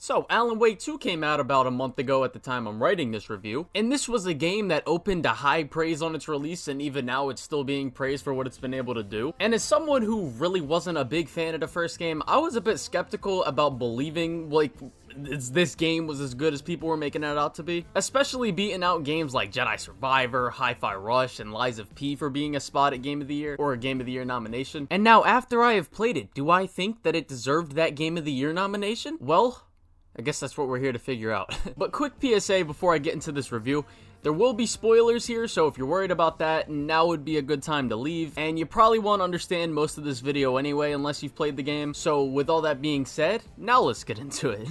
So, Alan Wake 2 came out about a month ago at the time I'm writing this review, and this was a game that opened to high praise on its release, and even now it's still being praised for what it's been able to do. And as someone who really wasn't a big fan of the first game, I was a bit skeptical about believing, this game was as good as people were making it out to be. Especially beating out games like Jedi Survivor, Hi-Fi Rush, and Lies of P for being a spot at Game of the Year, or a Game of the Year nomination. And now, after I have played it, do I think that it deserved that Game of the Year nomination? Well, I guess that's what we're here to figure out. But quick PSA before I get into this review. There will be spoilers here, so if you're worried about that, now would be a good time to leave. And you probably won't understand most of this video anyway unless you've played the game. So with all that being said, now let's get into it.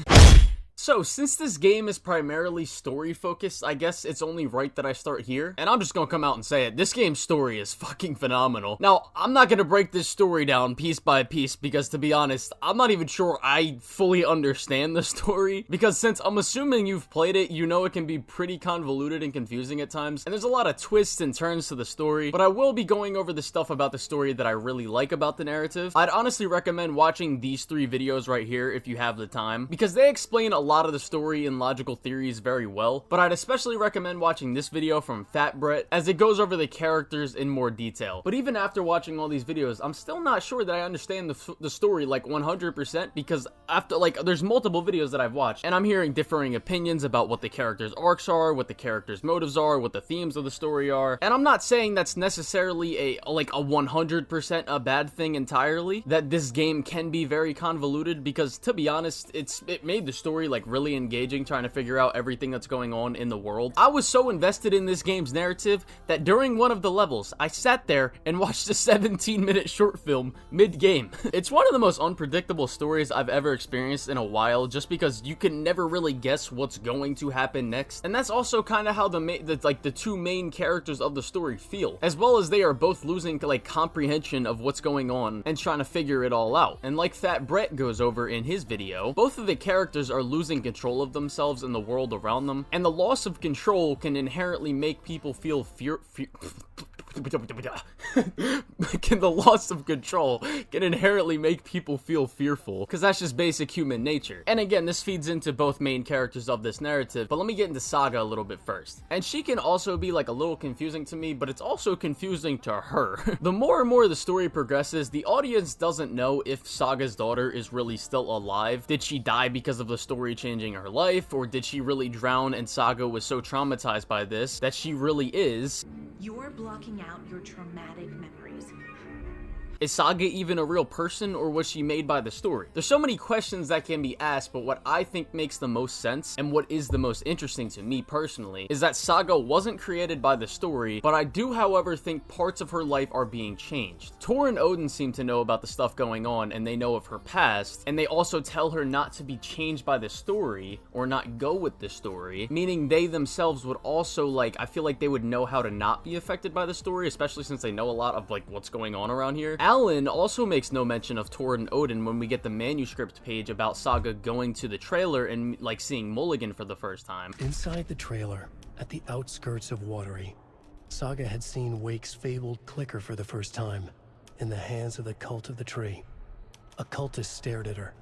So, since this game is primarily story-focused, I guess it's only right that I start here. And I'm just gonna come out and say it, this game's story is fucking phenomenal. Now, I'm not gonna break this story down piece by piece, because to be honest, I'm not even sure I fully understand the story. Because since I'm assuming you've played it, you know it can be pretty convoluted and confusing at times. And there's a lot of twists and turns to the story. But I will be going over the stuff about the story that I really like about the narrative. I'd honestly recommend watching these 3 videos right here if you have the time, because they explain a lot of the story and logical theories very well, but I'd especially recommend watching this video from Fat Brett as it goes over the characters in more detail. But even after watching all these videos, I'm still not sure that I understand the story like 100%, because after there's multiple videos that I've watched and I'm hearing differing opinions about what the characters' arcs are, what the characters' motives are, what the themes of the story are. And I'm not saying that's necessarily a 100% a bad thing entirely, that this game can be very convoluted, because to be honest, it made the story really engaging trying to figure out everything that's going on in the world. I was so invested in this game's narrative that during one of the levels, I sat there and watched a 17-minute short film mid-game. It's one of the most unpredictable stories I've ever experienced in a while, just because you can never really guess what's going to happen next. And that's also kind of how the 2 main characters of the story feel, as well as they are both losing comprehension of what's going on and trying to figure it all out. And like Fat Brett goes over in his video, both of the characters are losing control of themselves and the world around them, and the loss of control can inherently make people feel the loss of control can inherently make people feel fearful, because that's just basic human nature. And again, this feeds into both main characters of this narrative, but let me get into Saga a little bit first. And she can also be a little confusing to me, but it's also confusing to her. The more and more the story progresses, the audience doesn't know if Saga's daughter is really still alive. Did she die because of the story changing her life, or did she really drown and Saga was so traumatized by this that she really is? You're blocking out your traumatic memories. Is Saga even a real person, or was she made by the story? There's so many questions that can be asked, but what I think makes the most sense, and what is the most interesting to me personally, is that Saga wasn't created by the story, but I do, however, think parts of her life are being changed. Tor and Odin seem to know about the stuff going on, and they know of her past, and they also tell her not to be changed by the story, or not go with the story, meaning they themselves would also, I feel like they would know how to not be affected by the story, especially since they know a lot of, what's going on around here. Alan also makes no mention of Tor and Odin when we get the manuscript page about Saga going to the trailer and seeing Mulligan for the first time. Inside the trailer, at the outskirts of Watery, Saga had seen Wake's fabled clicker for the first time, in the hands of the Cult of the Tree. A cultist stared at her.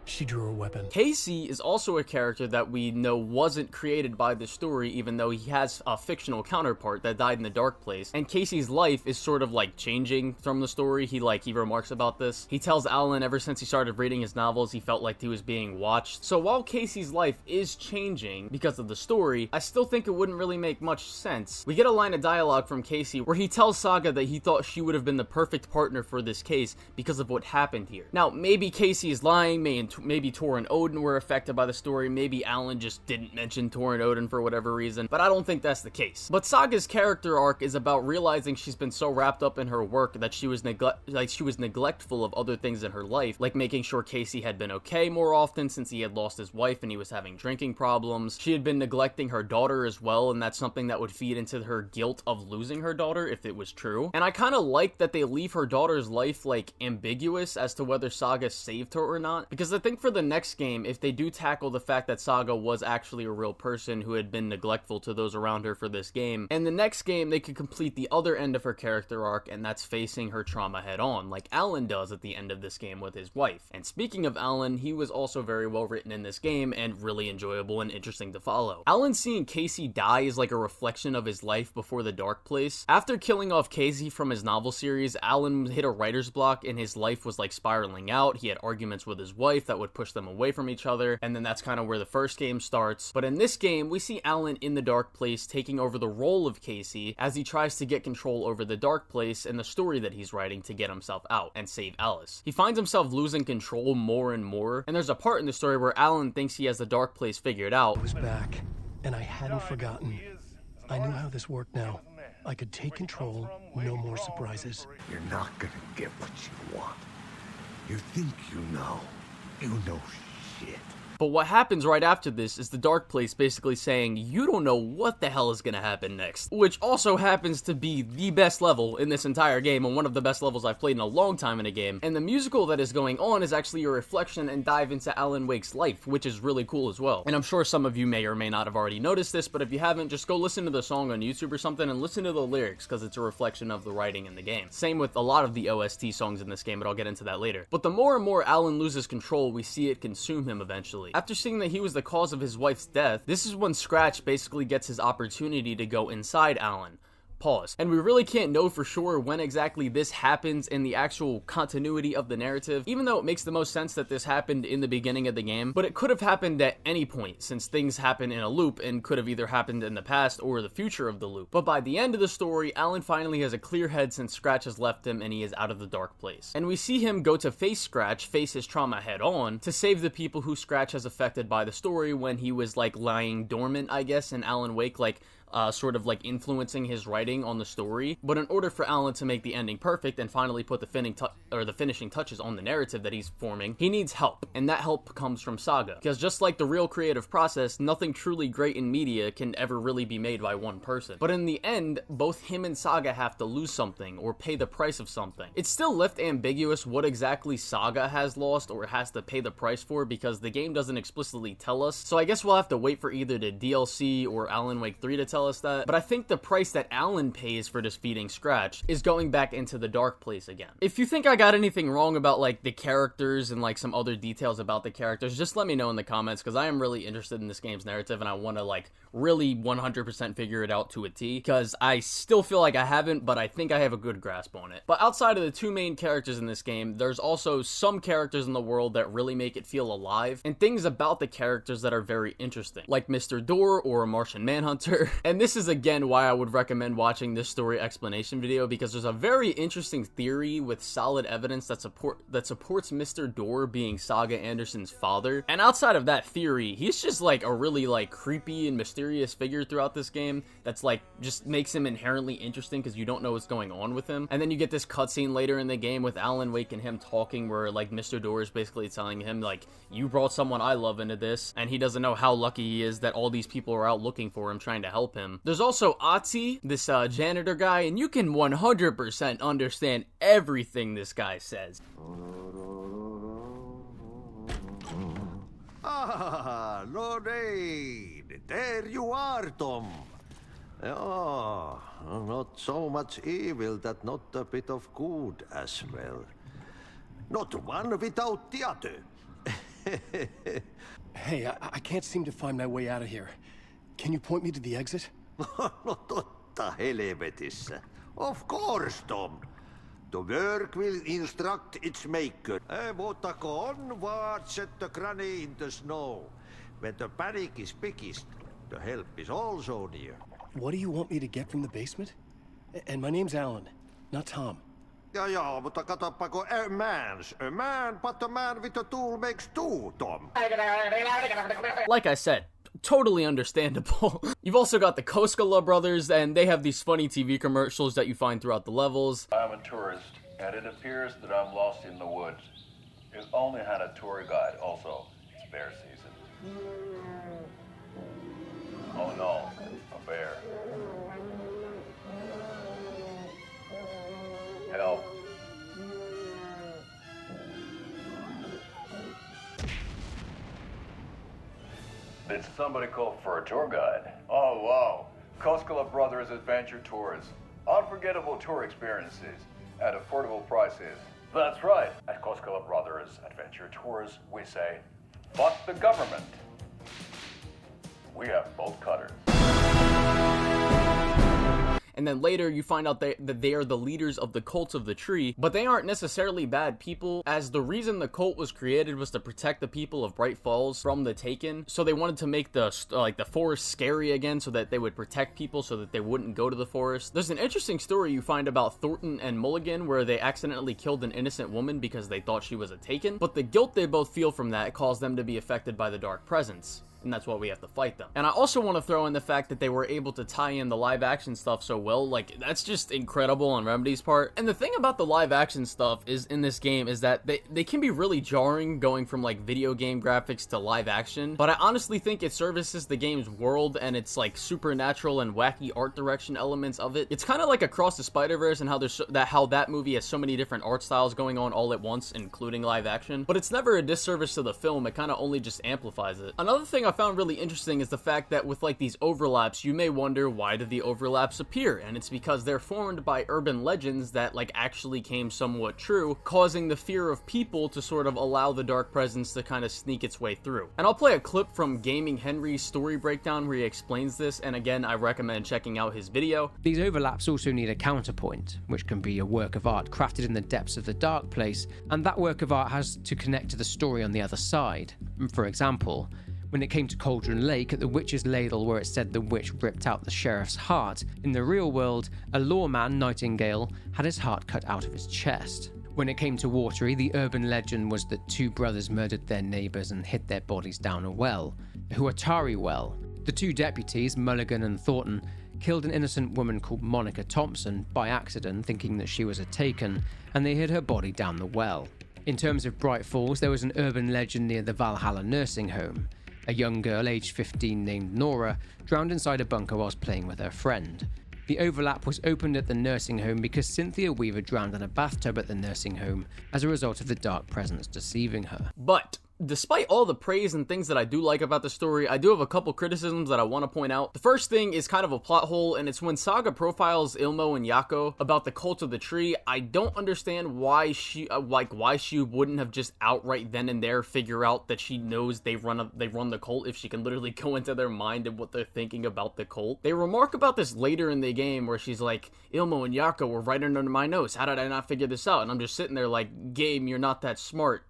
She drew her weapon. Casey is also a character that we know wasn't created by the story, even though he has a fictional counterpart that died in the Dark Place. And Casey's life is sort of changing from the story. He remarks about this. He tells Alan ever since he started reading his novels, he felt like he was being watched. So while Casey's life is changing because of the story, I still think it wouldn't really make much sense. We get a line of dialogue from Casey where he tells Saga that he thought she would have been the perfect partner for this case because of what happened here. Now, maybe Casey is lying, maybe Tor and Odin were affected by the story, maybe Alan just didn't mention Tor and Odin for whatever reason, but I don't think that's the case. But Saga's character arc is about realizing she's been so wrapped up in her work that she was neglectful of other things in her life, like making sure Casey had been okay more often since he had lost his wife and he was having drinking problems. She had been neglecting her daughter as well, and that's something that would feed into her guilt of losing her daughter if it was true. And I kind of like that they leave her daughter's life ambiguous as to whether Saga saved her or not, because I think for the next game, if they do tackle the fact that Saga was actually a real person who had been neglectful to those around her for this game, and the next game they could complete the other end of her character arc, and that's facing her trauma head on, like Alan does at the end of this game with his wife. And speaking of Alan, he was also very well written in this game and really enjoyable and interesting to follow. Alan seeing Casey die is like a reflection of his life before the Dark Place. After killing off Casey from his novel series, Alan hit a writer's block and his life was like spiraling out. He had arguments with his wife that would push them away from each other, and then that's kind of where the first game starts. But in this game, we see Alan in the Dark Place taking over the role of Casey as he tries to get control over the Dark Place and the story that he's writing to get himself out and save Alice. He finds himself losing control more and more, and there's a part in the story where Alan thinks he has the Dark Place figured out. I was back, and I hadn't forgotten. I knew how this worked now. I could take control, no more surprises. You're not gonna get what you want. You think you know. You know shit. But what happens right after this is the Dark Place basically saying, you don't know what the hell is gonna happen next. Which also happens to be the best level in this entire game, and one of the best levels I've played in a long time in a game. And the musical that is going on is actually a reflection and dive into Alan Wake's life, which is really cool as well. And I'm sure some of you may or may not have already noticed this, but if you haven't, just go listen to the song on YouTube or something and listen to the lyrics, because it's a reflection of the writing in the game. Same with a lot of the OST songs in this game, but I'll get into that later. But the more and more Alan loses control, we see it consume him eventually. After seeing that he was the cause of his wife's death, this is when Scratch basically gets his opportunity to go inside Alan. Pause. And we really can't know for sure when exactly this happens in the actual continuity of the narrative, even though it makes the most sense that this happened in the beginning of the game, but it could have happened at any point, since things happen in a loop and could have either happened in the past or the future of the loop. But by the end of the story, Alan finally has a clear head since Scratch has left him and he is out of the Dark Place. And we see him go to face Scratch, face his trauma head on, to save the people who Scratch has affected by the story when he was like lying dormant, I guess, in Alan Wake, like sort of like influencing his writing on the story. But in order for Alan to make the ending perfect and finally put the finishing touches on the narrative that he's forming, he needs help, and that help comes from Saga. Because just like the real creative process, nothing truly great in media can ever really be made by one person. But in the end, both him and Saga have to lose something or pay the price of something. It's still left ambiguous what exactly Saga has lost or has to pay the price for, because the game doesn't explicitly tell us. So I guess we'll have to wait for either the DLC or Alan Wake 3 to tell us that. But I think the price that Alan pays for defeating Scratch is going back into the Dark Place again. If you think I got anything wrong about like the characters and like some other details about the characters, just let me know in the comments, because I am really interested in this game's narrative and I want to like really 100% figure it out to a T, because I still feel like I haven't, but I think I have a good grasp on it. But outside of the two main characters in this game, there's also some characters in the world that really make it feel alive, and things about the characters that are very interesting, like Mr. Door or a Martian Manhunter. And this is again why I would recommend watching this story explanation video, because there's a very interesting theory with solid evidence that supports Mr. Door being Saga Anderson's father. And outside of that theory, he's just like a really like creepy and mysterious figure throughout this game that's like just makes him inherently interesting, because you don't know what's going on with him. And then you get this cutscene later in the game with Alan Wake and him talking, where like Mr. Door is basically telling him like, you brought someone I love into this, and he doesn't know how lucky he is that all these people are out looking for him, trying to help him. There's also Otzi, this janitor guy, and you can 100% understand everything this guy says. Ah, Lorraine, there you are, Tom. Oh, not so much evil that not a bit of good as well. Not one without the other. Hey, I can't seem to find my way out of here. Can you point me to the exit? No totta helvetissä. Of course, Tom. The work will instruct its maker. Mutta on watch at the granny in the snow. When the panic is biggest, the help is also near. What do you want me to get from the basement? And my name's Alan, not Tom. Ja, mutta katoppa, a man, but a man with a tool makes two, Tom. Like I said, totally understandable. You've also got the Koskela brothers, and they have these funny TV commercials that you find throughout the levels. I'm a tourist, and it appears that I'm lost in the woods. I've only had a tour guide, also. It's bear season. Oh no, a bear. Help. Did somebody call for a tour guide? Oh, wow. Koskela Brothers Adventure Tours. Unforgettable tour experiences at affordable prices. That's right. At Koskela Brothers Adventure Tours, we say, fuck the government. We have bolt cutters. And then later you find out that they are the leaders of the Cult of the Tree, but they aren't necessarily bad people, as the reason the cult was created was to protect the people of Bright Falls from the Taken. So they wanted to make the forest scary again, so that they would protect people, so that they wouldn't go to the forest. There's an interesting story you find about Thornton and Mulligan, where they accidentally killed an innocent woman because they thought she was a Taken, but the guilt they both feel from that caused them to be affected by the Dark Presence. And that's why we have to fight them. And I also want to throw in the fact that they were able to tie in the live action stuff so well. Like, that's just incredible on Remedy's part. And the thing about the live action stuff is in this game is that they can be really jarring going from like video game graphics to live action, but I honestly think it services the game's world and its like supernatural and wacky art direction elements of it. It's kind of like Across the Spider-Verse and how that movie has so many different art styles going on all at once, including live action, but it's never a disservice to the film. It kind of only just amplifies it. Another thing I found really interesting is the fact that with like these overlaps, you may wonder, why do the overlaps appear? And it's because they're formed by urban legends that like actually came somewhat true, causing the fear of people to sort of allow the Dark Presence to kind of sneak its way through. And I'll play a clip from Gaming Henry's story breakdown where he explains this, and again, I recommend checking out his video. These overlaps also need a counterpoint, which can be a work of art crafted in the depths of the dark place, and that work of art has to connect to the story on the other side. For example, when it came to Cauldron Lake at the Witch's Ladle, where it said the witch ripped out the sheriff's heart, in the real world, a lawman, Nightingale, had his heart cut out of his chest. When it came to Watery, the urban legend was that two brothers murdered their neighbours and hid their bodies down a well, the Huatari Well. The two deputies, Mulligan and Thornton, killed an innocent woman called Monica Thompson by accident, thinking that she was a Taken, and they hid her body down the well. In terms of Bright Falls, there was an urban legend near the Valhalla nursing home. A young girl aged 15 named Nora drowned inside a bunker whilst playing with her friend. The overlap was opened at the nursing home because Cynthia Weaver drowned in a bathtub at the nursing home as a result of the Dark Presence deceiving her. But despite all the praise and things that I do like about the story, I do have a couple criticisms that I want to point out. The first thing is kind of a plot hole, and it's when Saga profiles Ilmo and Yako about the Cult of the Tree. I don't understand why she wouldn't have just outright then and there figure out that she knows they run the cult, if she can literally go into their mind and what they're thinking about the cult. They remark about this later in the game where she's like, Ilmo and Yako were right under my nose. How did I not figure this out? And I'm just sitting there like, game, you're not that smart.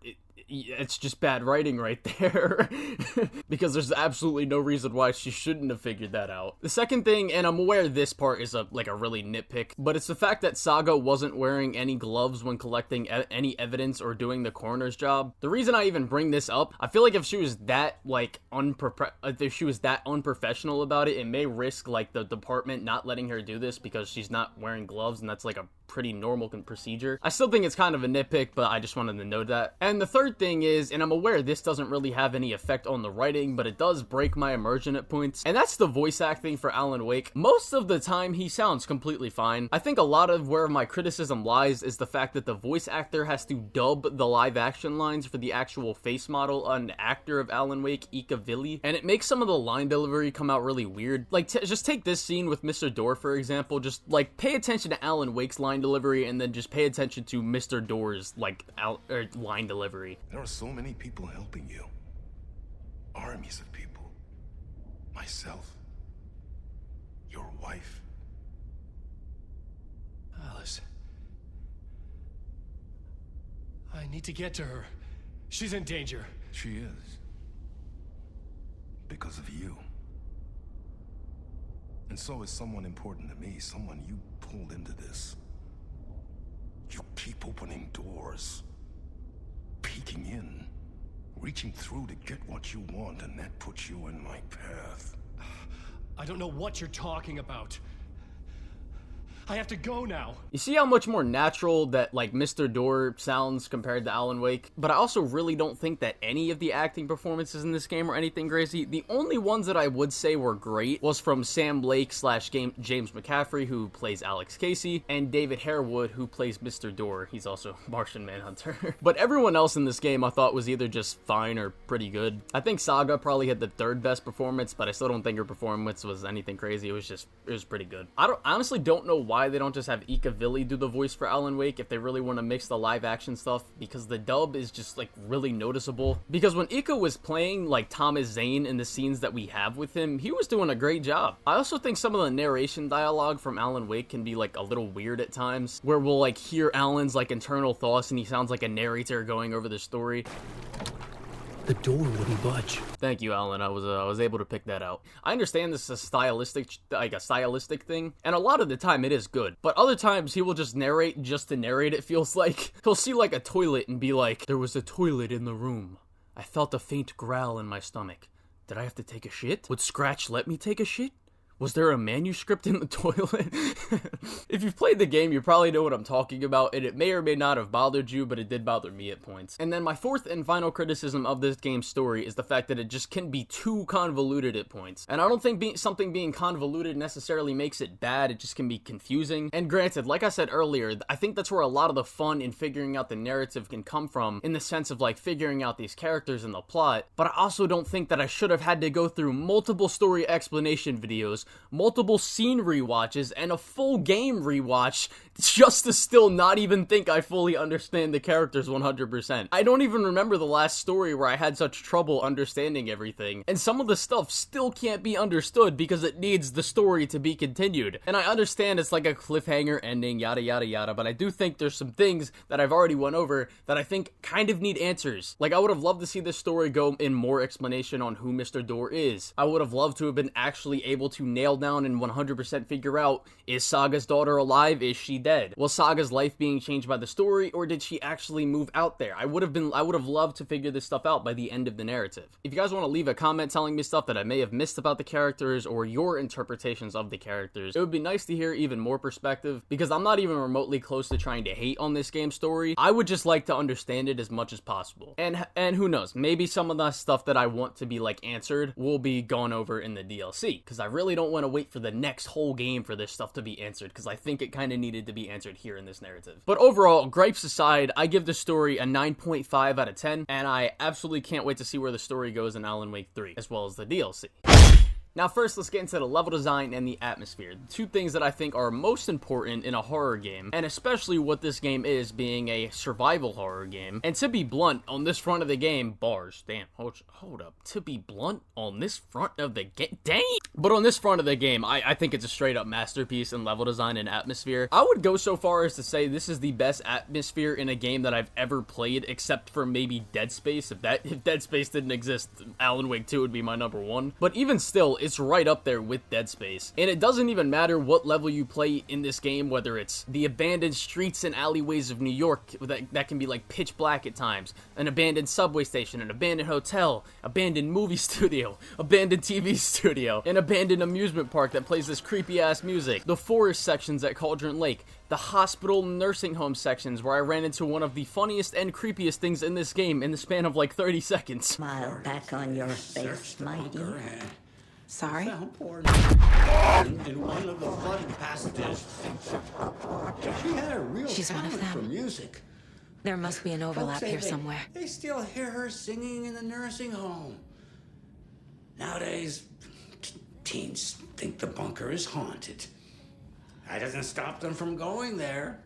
It's just bad writing right there because there's absolutely no reason why she shouldn't have figured that out. The second thing, and I'm aware this part is a really nitpick, but it's the fact that Saga wasn't wearing any gloves when collecting any evidence or doing the coroner's job. The reason I even bring this up, I feel like if she was that unprofessional about it, it may risk like the department not letting her do this because she's not wearing gloves, and that's like a pretty normal procedure. I still think it's kind of a nitpick, but I just wanted to note that. And the third thing is, and I'm aware this doesn't really have any effect on the writing, but it does break my immersion at points, and that's the voice acting for Alan Wake. Most of the time, he sounds completely fine. I think a lot of where my criticism lies is the fact that the voice actor has to dub the live action lines for the actual face model, an actor of Alan Wake, Ika Villi, and it makes some of the line delivery come out really weird. Like, just take this scene with Mr. Door, for example. Just, like, pay attention to Alan Wake's line delivery, and then just pay attention to Mr. Door's, like, line delivery. There are so many people helping you. Armies of people. Myself. Your wife. Alice. I need to get to her. She's in danger. She is. Because of you. And so is someone important to me, someone you pulled into this. You keep opening doors. Peeking in. Reaching through to get what you want, and that puts you in my path. I don't know what you're talking about. I have to go now. You see how much more natural that, like, Mr. Door sounds compared to Alan Wake? But I also really don't think that any of the acting performances in this game are anything crazy. The only ones that I would say were great was from Sam Lake / James McCaffrey, who plays Alex Casey, and David Harewood, who plays Mr. Door. He's also Martian Manhunter. But everyone else in this game I thought was either just fine or pretty good. I think Saga probably had the third best performance, but I still don't think her performance was anything crazy. It was pretty good. I honestly don't know why they don't just have Ika Villi do the voice for Alan Wake if they really want to mix the live action stuff, because the dub is just like really noticeable. Because when Ika was playing like Thomas Zane in the scenes that we have with him, he was doing a great job. I also think some of the narration dialogue from Alan Wake can be like a little weird at times, where we'll like hear Alan's like internal thoughts and he sounds like a narrator going over the story. The door wouldn't budge. Thank you, Alan. I was able to pick that out. I understand this is a stylistic thing, and a lot of the time it is good. But other times he will just narrate just to narrate, it feels like. He'll see like a toilet and be like, "There was a toilet in the room. I felt a faint growl in my stomach. Did I have to take a shit? Would Scratch let me take a shit? Was there a manuscript in the toilet?" If you've played the game, you probably know what I'm talking about, and it may or may not have bothered you, but it did bother me at points. And then my fourth and final criticism of this game's story is the fact that it just can be too convoluted at points. And I don't think something being convoluted necessarily makes it bad, it just can be confusing. And granted, like I said earlier, I think that's where a lot of the fun in figuring out the narrative can come from, in the sense of like figuring out these characters and the plot. But I also don't think that I should have had to go through multiple story explanation videos, multiple scene rewatches, and a full game rewatch just to still not even think I fully understand the characters 100%. I don't even remember the last story where I had such trouble understanding everything, and some of the stuff still can't be understood because it needs the story to be continued. And I understand it's like a cliffhanger ending, yada yada yada, but I do think there's some things that I've already went over that I think kind of need answers. Like, I would have loved to see this story go in more explanation on who Mr. Door is. I would have loved to have been actually able to nail down and 100% figure out, is Saga's daughter alive? Is she dead? Was Saga's life being changed by the story, or did she actually move out there? I would have loved to figure this stuff out by the end of the narrative. If you guys want to leave a comment telling me stuff that I may have missed about the characters or your interpretations of the characters, it would be nice to hear even more perspective, because I'm not even remotely close to trying to hate on this game's story. I would just like to understand it as much as possible. And who knows, maybe some of the stuff that I want to be like answered will be gone over in the DLC, because I really don't want to wait for the next whole game for this stuff to be answered, because I think it kind of needed to be answered here in this narrative. But overall, gripes aside, I give the story a 9.5 out of 10, and I absolutely can't wait to see where the story goes in Alan Wake 3, as well as the DLC. Now first, let's get into the level design and the atmosphere, the two things that I think are most important in a horror game, and especially what this game is, being a survival horror game. And to be blunt, on this front of the game, bars, damn, hold up, to be blunt, on this front of the game, dang! But on this front of the game, I think it's a straight up masterpiece in level design and atmosphere. I would go so far as to say this is the best atmosphere in a game that I've ever played, except for maybe Dead Space. If Dead Space didn't exist, Alan Wake 2 would be my number one. But even still, it's right up there with Dead Space. And it doesn't even matter what level you play in this game, whether it's the abandoned streets and alleyways of New York that can be like pitch black at times, an abandoned subway station, an abandoned hotel, abandoned movie studio, abandoned TV studio, an abandoned amusement park that plays this creepy ass music, the forest sections at Cauldron Lake, the hospital nursing home sections where I ran into one of the funniest and creepiest things in this game in the span of like 30 seconds. Smile back on your face, my dear. Sorry? In one of the fun passages. She had a real She's one of talent for them. music. There must be an overlap Folks say here they- somewhere. They still hear her singing in the nursing home. Nowadays, teens think the bunker is haunted. That doesn't stop them from going there.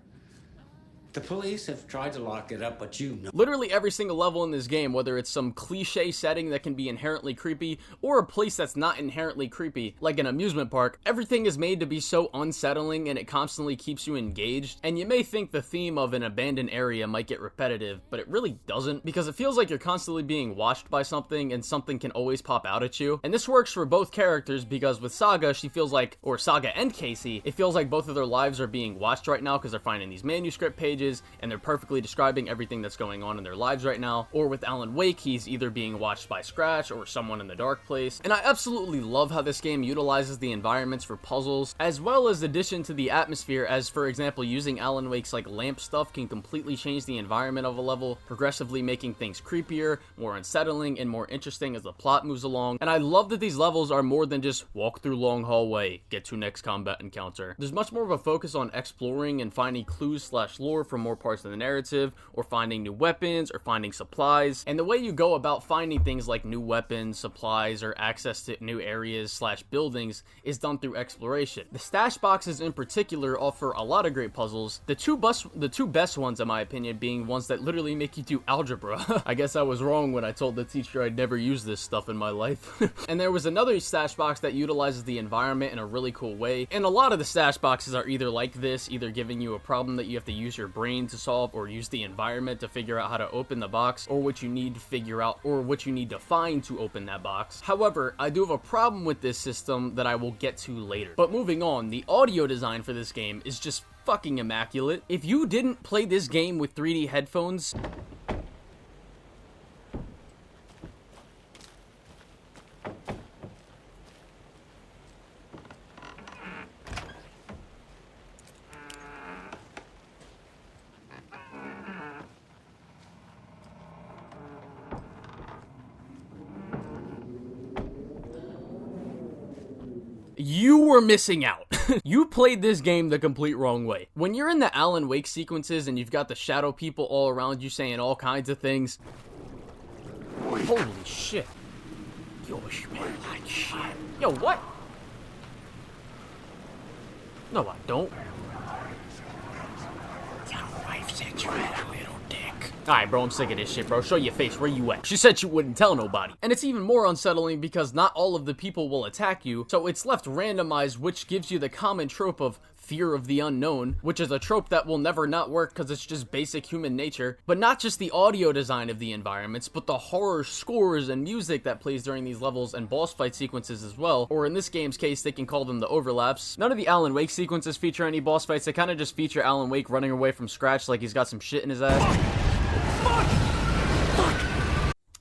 The police have tried to lock it up, but you know. Literally every single level in this game, whether it's some cliche setting that can be inherently creepy, or a place that's not inherently creepy, like an amusement park, everything is made to be so unsettling and it constantly keeps you engaged. And you may think the theme of an abandoned area might get repetitive, but it really doesn't, because it feels like you're constantly being watched by something and something can always pop out at you. And this works for both characters, because with Saga, she feels like, or Saga and Casey, it feels like both of their lives are being watched right now because they're finding these manuscript pages pages and they're perfectly describing everything that's going on in their lives right now. Or with Alan Wake, he's either being watched by Scratch or someone in the dark place. And I absolutely love how this game utilizes the environments for puzzles, as well as addition to the atmosphere, as for example, using Alan Wake's like lamp stuff can completely change the environment of a level, progressively making things creepier, more unsettling, and more interesting as the plot moves along. And I love that these levels are more than just walk through long hallway, get to next combat encounter. There's much more of a focus on exploring and finding clues / lore from more parts of the narrative, or finding new weapons, or finding supplies. And the way you go about finding things like new weapons, supplies, or access to new areas / buildings is done through exploration. The stash boxes in particular offer a lot of great puzzles. The two best ones in my opinion being ones that literally make you do algebra. I guess I was wrong when I told the teacher I'd never use this stuff in my life. And there was another stash box that utilizes the environment in a really cool way. And a lot of the stash boxes are either like this, either giving you a problem that you have to use your brain to solve, or use the environment to figure out how to open the box, or what you need to figure out, or what you need to find to open that box. However, I do have a problem with this system that I will get to later. But moving on, the audio design for this game is just fucking immaculate. If you didn't play this game with 3D headphones, you were missing out. You played this game the complete wrong way. When you're in the Alan Wake sequences and you've got the shadow people all around you saying all kinds of things. Holy shit. Yo, smell like shit. Yo, what? No, I don't. Your wife said you had a little dick. Alright, bro, I'm sick of this shit, bro. Show your face. Where you at? She said she wouldn't tell nobody. And it's even more unsettling because not all of the people will attack you, so it's left randomized, which gives you the common trope of fear of the unknown, which is a trope that will never not work because it's just basic human nature. But not just the audio design of the environments, but the horror scores and music that plays during these levels and boss fight sequences as well, or in this game's case, they can call them the overlaps. None of the Alan Wake sequences feature any boss fights. They kind of just feature Alan Wake running away from Scratch like he's got some shit in his ass.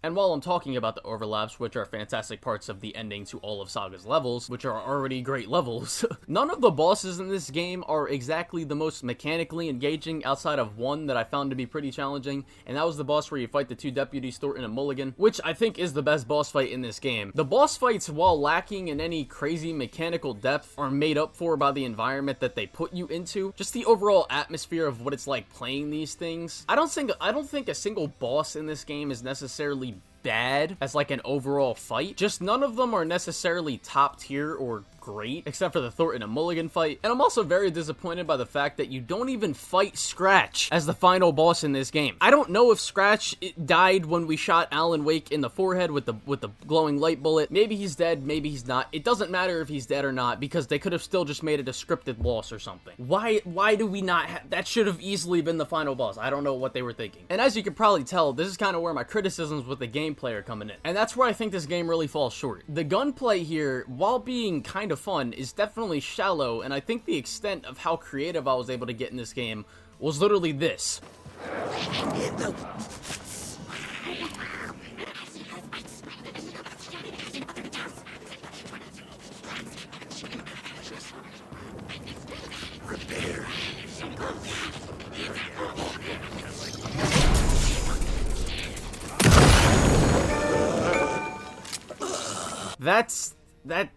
And while I'm talking about the overlaps, which are fantastic parts of the ending to all of Saga's levels, which are already great levels, none of the bosses in this game are exactly the most mechanically engaging outside of one that I found to be pretty challenging, and that was the boss where you fight the two deputies, Thornton and Mulligan, which I think is the best boss fight in this game. The boss fights, while lacking in any crazy mechanical depth, are made up for by the environment that they put you into. Just the overall atmosphere of what it's like playing these things. I don't think a single boss in this game is necessarily bad as like an overall fight. Just none of them are necessarily top tier or great, except for the Thornton and Mulligan fight. And I'm also very disappointed by the fact that you don't even fight Scratch as the final boss in this game. I don't know if Scratch died when we shot Alan Wake in the forehead with the glowing light bullet. Maybe he's dead, maybe he's not. It doesn't matter if he's dead or not, because they could have still just made it a scripted loss or something. Why do we not have that? Should have easily been the final boss. I don't know what they were thinking. And as you can probably tell, this is kind of where my criticisms with the gameplay are coming in. And that's where I think this game really falls short. The gunplay here, while being kind of fun, is definitely shallow, and I think the extent of how creative I was able to get in this game was literally this.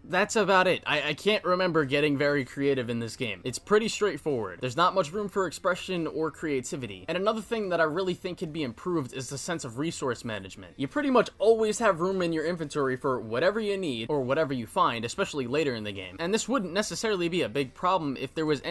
That's about it. I can't remember getting very creative in this game. It's pretty straightforward. There's not much room for expression or creativity. And another thing that I really think could be improved is the sense of resource management. You pretty much always have room in your inventory for whatever you need or whatever you find, especially later in the game. And this wouldn't necessarily be a big problem if there was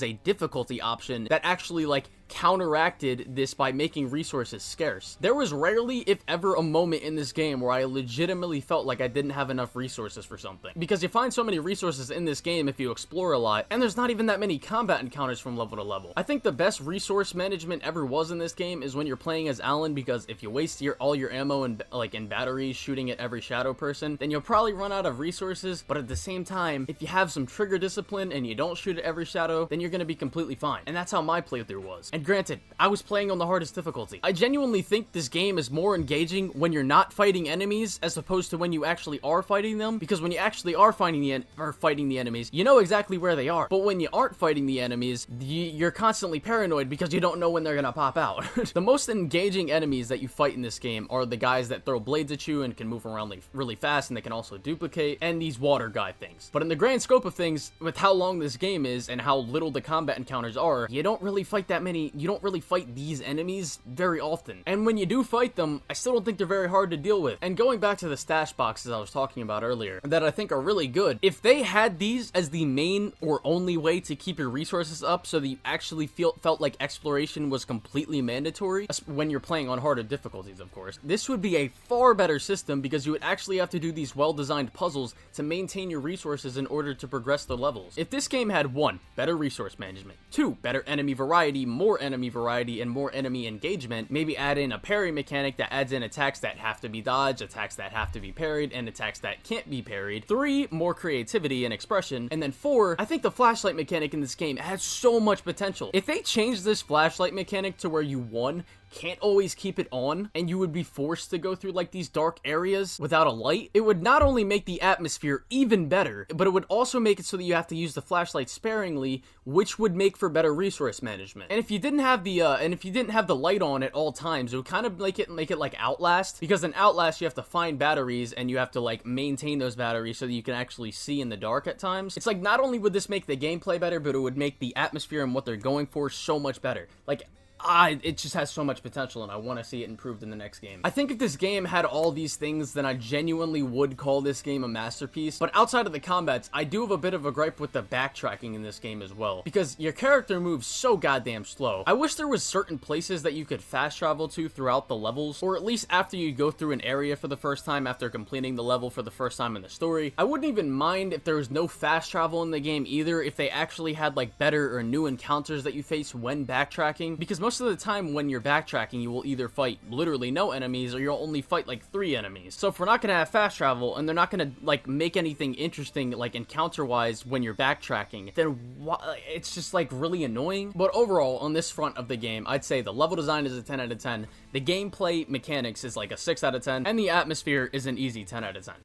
a difficulty option that actually like counteracted this by making resources scarce. There was rarely, if ever, a moment in this game where I legitimately felt like I didn't have enough resources for something. Because you find so many resources in this game if you explore a lot, and there's not even that many combat encounters from level to level. I think the best resource management ever was in this game is when you're playing as Alan, because if you waste all your ammo and batteries shooting at every shadow person, then you'll probably run out of resources, but at the same time, if you have some trigger discipline and you don't shoot at every shadow, then you're gonna be completely fine. And that's how my playthrough was. And And granted, I was playing on the hardest difficulty. I genuinely think this game is more engaging when you're not fighting enemies as opposed to when you actually are fighting them, because when you actually are fighting the enemies, you know exactly where they are. But when you aren't fighting the enemies, you're constantly paranoid because you don't know when they're gonna pop out. The most engaging enemies that you fight in this game are the guys that throw blades at you and can move around like really fast, and they can also duplicate, and these water guy things. But in the grand scope of things, with how long this game is and how little the combat encounters are, you don't really fight these enemies very often. And when you do fight them, I still don't think they're very hard to deal with. And going back to the stash boxes I was talking about earlier, that I think are really good, if they had these as the main or only way to keep your resources up so that you actually felt like exploration was completely mandatory, when you're playing on harder difficulties, of course, this would be a far better system, because you would actually have to do these well-designed puzzles to maintain your resources in order to progress the levels. If this game had 1, better resource management, 2, better enemy variety, and more enemy engagement, maybe add in a parry mechanic that adds in attacks that have to be dodged, attacks that have to be parried, and attacks that can't be parried, 3, more creativity and expression, and then 4, I think the flashlight mechanic in this game has so much potential. If they change this flashlight mechanic to where you, 1, can't always keep it on, and you would be forced to go through like these dark areas without a light, it would not only make the atmosphere even better, but it would also make it so that you have to use the flashlight sparingly, which would make for better resource management. And if you didn't have the light on at all times, it would kind of make it like Outlast, because in Outlast you have to find batteries and you have to like maintain those batteries so that you can actually see in the dark at times. It's like, not only would this make the gameplay better, but it would make the atmosphere and what they're going for so much better. Like, it just has so much potential, and I want to see it improved in the next game. I think if this game had all these things, then I genuinely would call this game a masterpiece. But outside of the combats, I do have a bit of a gripe with the backtracking in this game as well, because your character moves so goddamn slow. I wish there was certain places that you could fast travel to throughout the levels, or at least after you go through an area for the first time after completing the level for the first time in the story. I wouldn't even mind if there was no fast travel in the game either, if they actually had like better or new encounters that you face when backtracking, because most of the time when you're backtracking, you will either fight literally no enemies, or you'll only fight like 3 enemies. So if we're not gonna have fast travel, and they're not gonna like make anything interesting like encounter wise when you're backtracking, then it's just like really annoying. But overall, on this front of the game, I'd say the level design is a 10 out of 10, the gameplay mechanics is like a 6 out of 10, and the atmosphere is an easy 10 out of 10.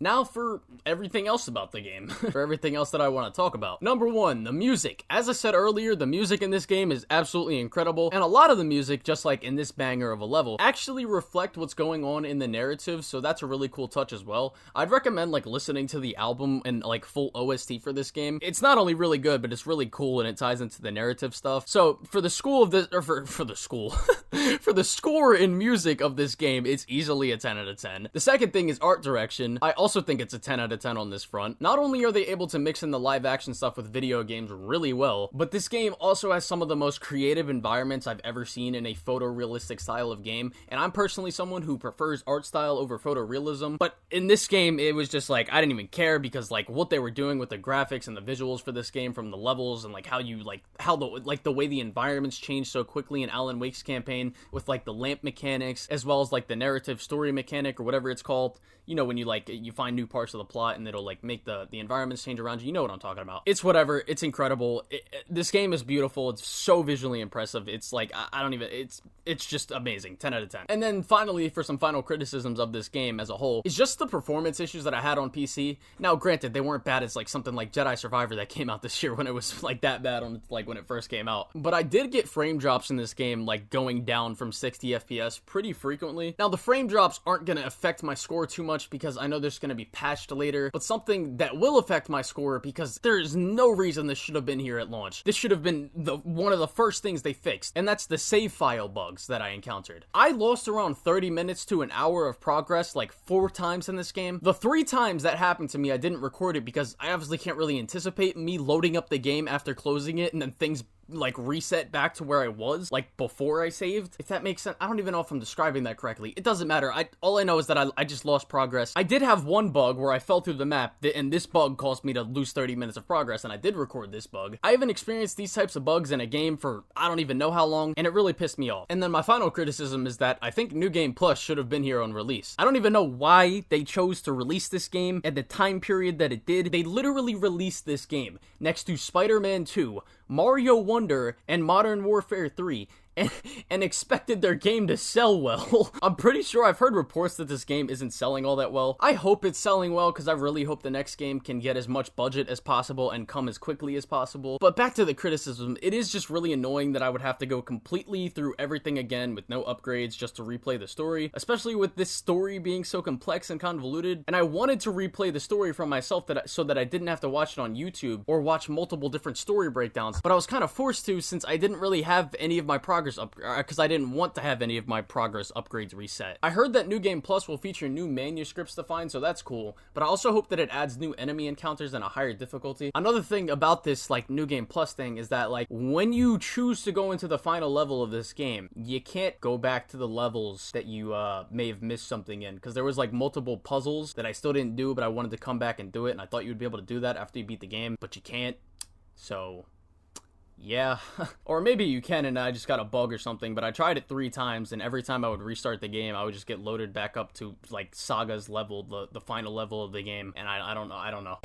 Now for everything else about the game, for everything else that I want to talk about. Number 1, the music. As I said earlier, the music in this game is absolutely incredible, and a lot of the music, just like in this banger of a level, actually reflect what's going on in the narrative, so that's a really cool touch as well. I'd recommend like listening to the album and like full OST for this game. It's not only really good, but it's really cool, and it ties into the narrative stuff. So for the school of this, or for the school, for the score and music of this game, it's easily a 10 out of 10. The second thing is art direction. I also think it's a 10 out of 10 on this front. Not only are they able to mix in the live action stuff with video games really well, but this game also has some of the most creative environments I've ever seen in a photorealistic style of game, and I'm personally someone who prefers art style over photorealism, but in this game it was just like, I didn't even care, because like what they were doing with the graphics and the visuals for this game, from the levels and like how the way the environments change so quickly in Alan Wake's campaign, with like the lamp mechanics, as well as like the narrative story mechanic, or whatever it's called. You know, when you find new parts of the plot and it'll like make the environments change around you. You know what I'm talking about. It's whatever. It's incredible. This game is beautiful. It's so visually impressive. It's like, it's just amazing. 10 out of 10. And then finally, for some final criticisms of this game as a whole, is just the performance issues that I had on PC. Now, granted, they weren't bad as like something like Jedi Survivor that came out this year, when it was like that bad on like when it first came out. But I did get frame drops in this game, like going down from 60 FPS pretty frequently. Now, the frame drops aren't going to affect my score too much, because I know there's going to be patched later, but something that will affect my score, because there's no reason this should have been here at launch. This should have been one of the first things they fixed, and that's the save file bugs that I encountered. I lost around 30 minutes to an hour of progress like 4 times in this game. The 3 times that happened to me, I didn't record it, because I obviously can't really anticipate me loading up the game after closing it and then things like reset back to where I was like before I saved, if that makes sense. I don't even know if I'm describing that correctly. It doesn't matter. All I know is that I just lost progress. I did have one bug where I fell through the map, and this bug caused me to lose 30 minutes of progress, and I did record this bug. I haven't experienced these types of bugs in a game for I don't even know how long, and it really pissed me off. And then my final criticism is that I think New Game Plus should have been here on release. I don't even know why they chose to release this game at the time period that it did. They literally released this game next to Spider-Man 2, Mario Wonder and Modern Warfare 3 and expected their game to sell well. I'm pretty sure I've heard reports that this game isn't selling all that well. I hope it's selling well because I really hope the next game can get as much budget as possible and come as quickly as possible. But back to the criticism, it is just really annoying that I would have to go completely through everything again with no upgrades just to replay the story, especially with this story being so complex and convoluted. And I wanted to replay the story for myself so that I didn't have to watch it on YouTube or watch multiple different story breakdowns, but I was kind of forced to since I didn't really have any of my progress because I didn't want to have any of my progress upgrades reset. I heard that New Game Plus will feature new manuscripts to find, so that's cool, but I also hope that it adds new enemy encounters and a higher difficulty. Another thing about this like New Game Plus thing is that like when you choose to go into the final level of this game, you can't go back to the levels that you may have missed something in, because there was like multiple puzzles that I still didn't do, but I wanted to come back and do it, and I thought you would be able to do that after you beat the game, but you can't. So yeah. Or maybe you can and I just got a bug or something, but I tried it 3 times and every time I would restart the game, I would just get loaded back up to like Saga's level, the final level of the game, and I don't know.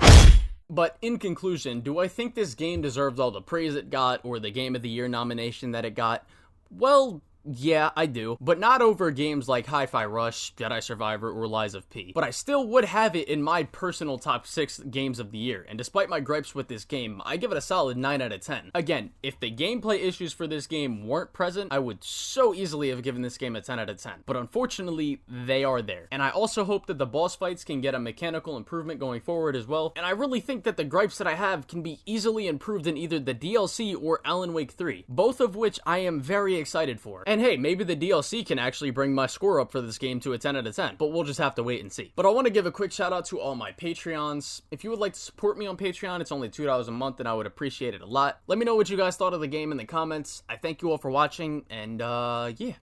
But in conclusion, do I think this game deserves all the praise it got or the Game of the Year nomination that it got? Well, yeah, I do, but not over games like Hi-Fi Rush, Jedi Survivor, or Lies of P. But I still would have it in my personal top 6 games of the year, and despite my gripes with this game, I give it a solid 9 out of 10. Again, if the gameplay issues for this game weren't present, I would so easily have given this game a 10 out of 10. But unfortunately, they are there. And I also hope that the boss fights can get a mechanical improvement going forward as well, and I really think that the gripes that I have can be easily improved in either the DLC or Alan Wake 3, both of which I am very excited for. And hey, maybe the DLC can actually bring my score up for this game to a 10 out of 10, but we'll just have to wait and see. But I want to give a quick shout out to all my Patreons. If you would like to support me on Patreon, it's only $2 a month and I would appreciate it a lot. Let me know what you guys thought of the game in the comments. I thank you all for watching, and yeah.